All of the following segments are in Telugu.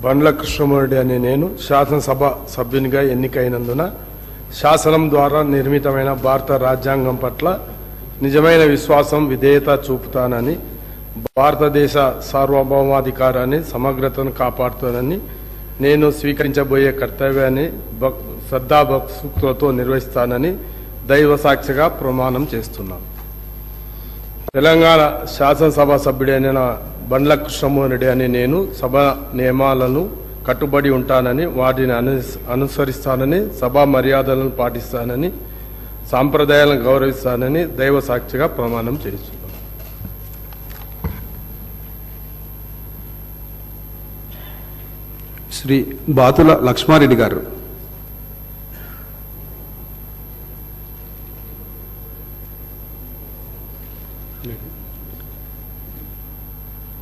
బండ్ల కృష్ణమూర్తి అనే నేను శాసనసభ సభ్యునిగా ఎన్నికైనందున శాసనం ద్వారా నిర్మితమైన భారత రాజ్యాంగం పట్ల నిజమైన విశ్వాసం విధేయత చూపుతానని, భారతదేశ సార్వభౌమాధికారాన్ని సమగ్రతను కాపాడుతానని నేను స్వీకరించబోయే కర్తవ్యాన్ని శ్రద్ధాభక్తులతో నిర్వహిస్తానని దైవ సాక్షిగా ప్రమాణం చేస్తున్నాను. తెలంగాణ శాసనసభ సభ్యుడైన బండ్ల కృష్ణమూర్తి అనే నేను సభ నియమాలను కట్టుబడి ఉంటానని, వాటిని అనుసరిస్తానని, సభా మర్యాదలను పాటిస్తానని, సాంప్రదాయాలను గౌరవిస్తానని దైవ సాక్షిగా ప్రమాణం చేస్తున్నాను. శ్రీ బాతుల లక్ష్మారెడ్డి గారు.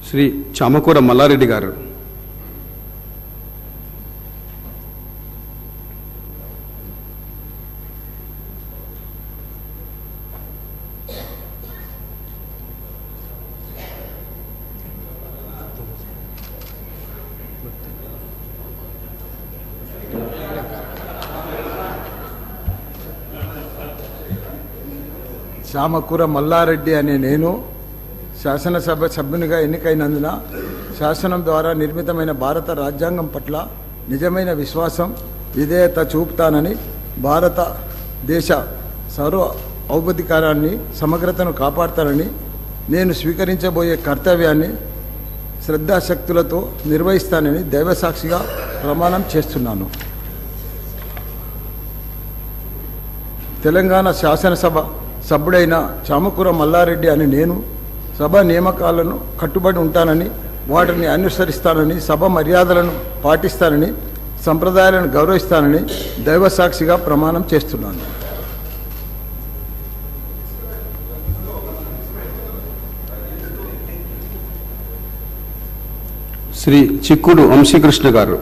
శ్రీ చామకూర మల్లారెడ్డి గారు. చామకూర మల్లారెడ్డి అనే నేను శాసనసభ సభ్యునిగా ఎన్నికైనందున శాసనం ద్వారా నిర్మితమైన భారత రాజ్యాంగం పట్ల నిజమైన విశ్వాసం విధేయత చూపుతానని, భారతదేశ సార్వభౌమాధికారాన్ని సమగ్రతను కాపాడుతానని నేను స్వీకరించబోయే కర్తవ్యాన్ని శ్రద్ధాశక్తులతో నిర్వహిస్తానని దైవసాక్షిగా ప్రమాణం చేస్తున్నాను. తెలంగాణ శాసనసభ సభ్యుడైన చామకూర మల్లారెడ్డి అని నేను సభ నియామకాలను కట్టుబడి ఉంటానని, వాటిని అనుసరిస్తానని, సభ మర్యాదలను పాటిస్తానని, సంప్రదాయాలను గౌరవిస్తానని దైవసాక్షిగా ప్రమాణం చేస్తున్నాను. శ్రీ చిక్కుడు వంశీకృష్ణ గారు.